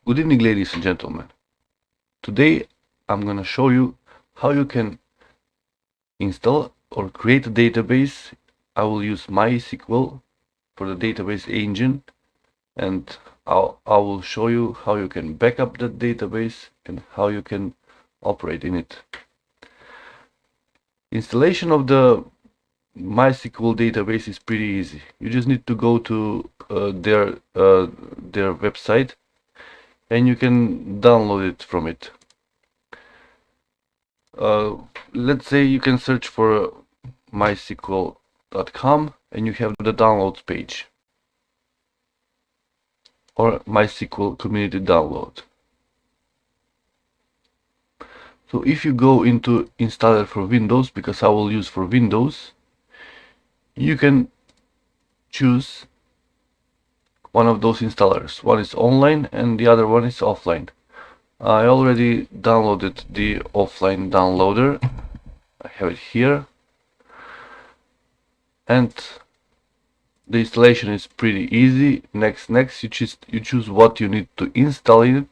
Good evening, ladies and gentlemen. Today I'm gonna show you how you can install or create a database. I will use MySQL for the database engine, and I will show you how you can backup that database and how you can operate in it. Installation of the MySQL database is pretty easy. You just need to go to their website and you can download it from it. Let's say you can search for MySQL.com and you have the downloads page or MySQL community download. So if you go into installer for Windows, because I will use for Windows, you can choose one of those installers. One is online and the other one is offline. I already downloaded the offline downloader. I have it here, and the installation is pretty easy. Next, you choose what you need to install in it,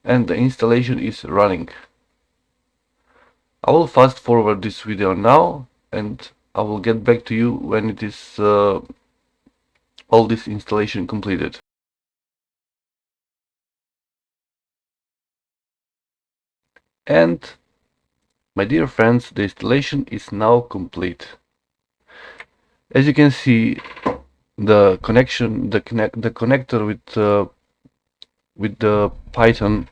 and the installation is running. I will fast forward this video now, and I will get back to you when it is all this installation completed. And my dear friends, the installation is now complete. As you can see, the connector with the Python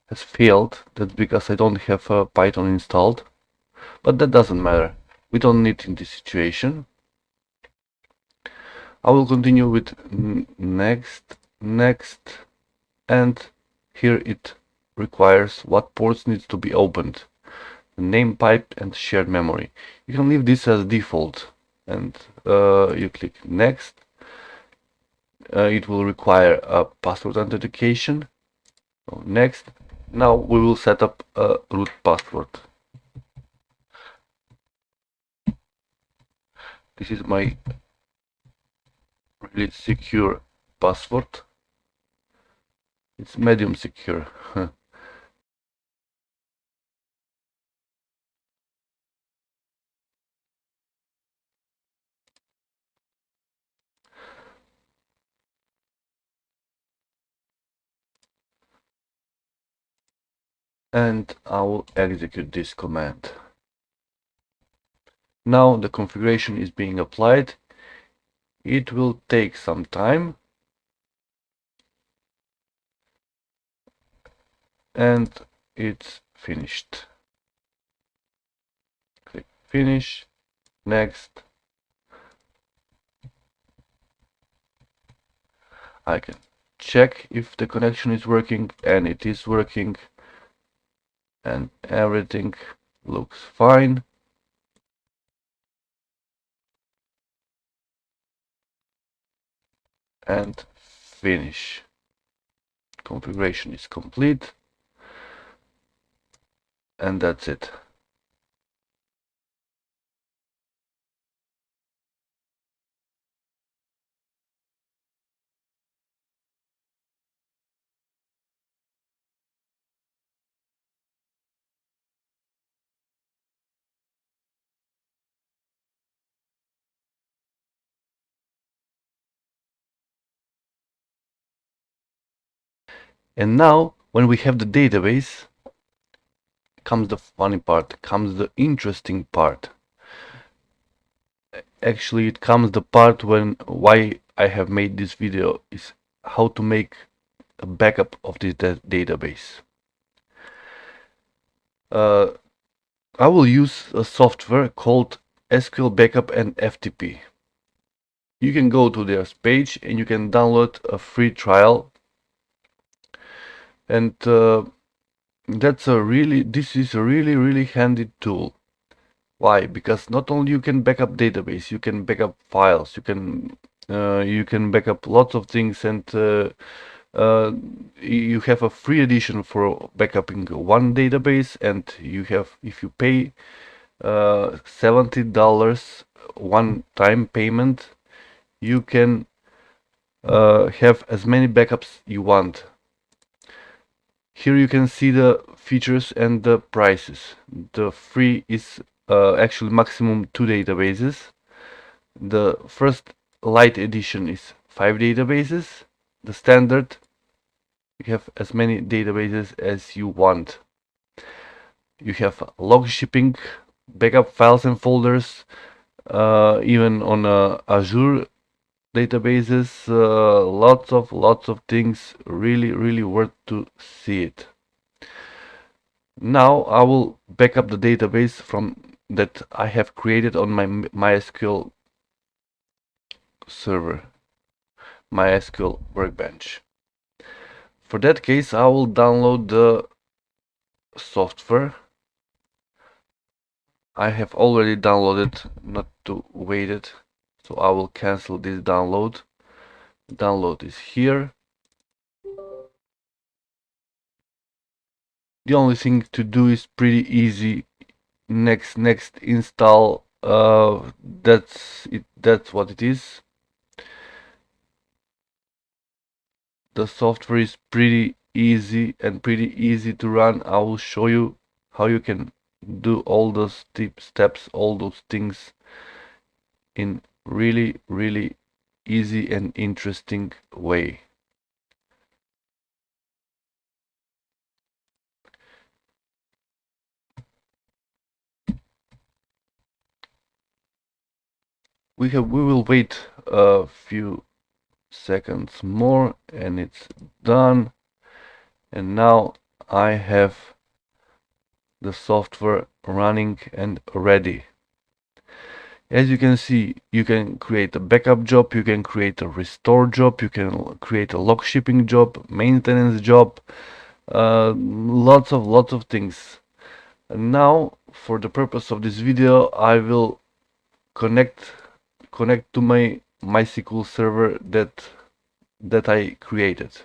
has failed. That's because I don't have Python installed, but that doesn't matter. We don't need it in this situation. I will continue with next, and here it requires what ports needs to be opened, the name pipe and shared memory. You can leave this as default, and you click next. It will require a password authentication. So next. Now we will set up a root password. This is my really secure password. It's medium secure. And I will execute this command. Now the configuration is being applied. It will take some time, and it's finished. Click finish, next. I can check if the connection is working, and it is working, and everything looks fine. And finish. Configuration is complete, and that's it. And now, when we have the database, comes the funny part, comes the interesting part. Actually, it comes the part why I have made this video is how to make a backup of this database. I will use a software called SQLBackupAndFTP. You can go to their page and you can download a free trial. And this is a really handy tool. Why? Because not only you can backup database, you can backup files, you can backup lots of things, and you have a free edition for backupping one database, and you have, if you pay $70 one-time payment, you can have as many backups you want. Here you can see the features and the prices. The free is actually maximum 2 databases. The first light edition is 5 databases. The standard, you have as many databases as you want. You have log shipping, backup files and folders, even on Azure databases, lots of things, really worth to see it. Now I will back up the database from that I have created on my MySQL server, MySQL workbench. For that case, I will download the software. I have already downloaded, not to wait it, so I will cancel this download. Download is here. The only thing to do is pretty easy. Next install. That's it. That's what it is. The software is pretty easy and pretty easy to run. I will show you how you can do all those steps, all those things in really easy and interesting way. We will wait a few seconds more and it's done. And now I have the software running and ready. As you can see, you can create a backup job, you can create a restore job, you can create a log shipping job, maintenance job, lots of things. And now, for the purpose of this video, I will connect to my MySQL server that I created.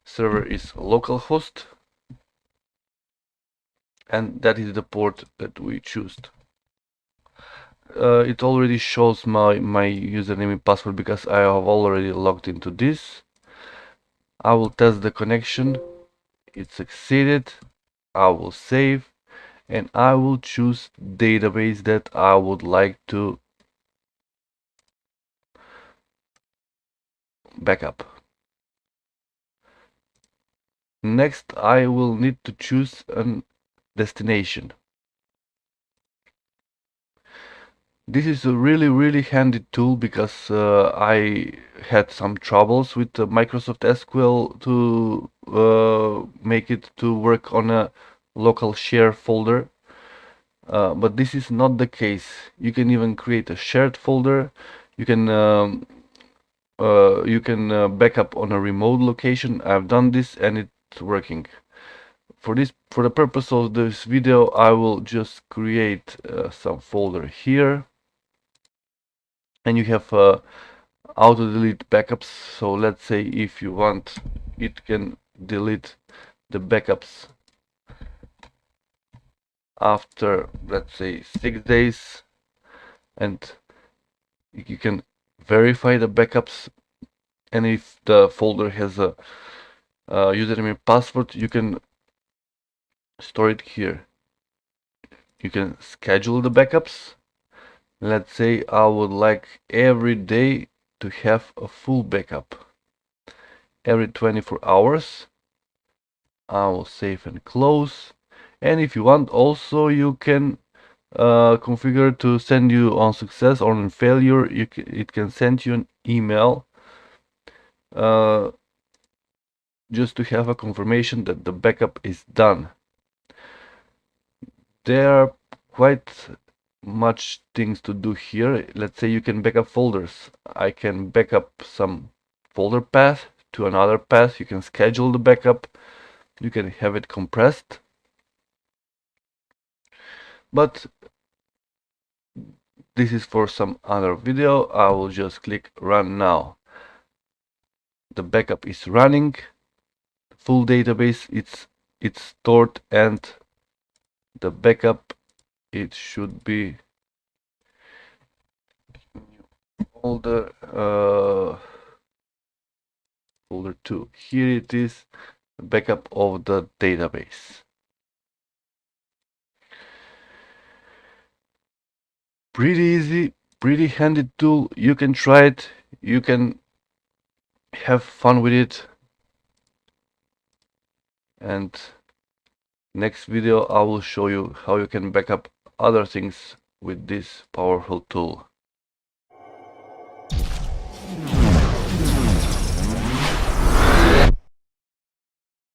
Server is localhost, and that is the port that we choose. It already shows my username and password because I have already logged into this. I will test the connection. It succeeded. I will save and I will choose database that I would like to backup. Next, I will need to choose a destination. This is a really handy tool because I had some troubles with Microsoft SQL to make it to work on a local share folder. But this is not the case. You can even create a shared folder. You can backup on a remote location. I've done this and it's working. For the purpose of this video, I will just create some folder here. And you have auto delete backups. So let's say if you want, it can delete the backups after, let's say, 6 days, and you can verify the backups. And if the folder has a username and password, you can store it here. You can schedule the backups. Let's say I would like every day to have a full backup. Every 24 hours. I will save and close. And if you want, also you can configure to send you on success or on failure. It can send you an email just to have a confirmation that the backup is done. There are quite much things to do here. Let's say you can backup folders. I can backup some folder path to another path. You can schedule the backup. You can have it compressed. But this is for some other video. I will just click run now. The backup is running. Full database it's stored, and the backup, it should be folder folder 2. Here it is. backup of the database. Pretty easy, pretty handy tool. You can try it. You can have fun with it. And next video I will show you how you can backup other things with this powerful tool.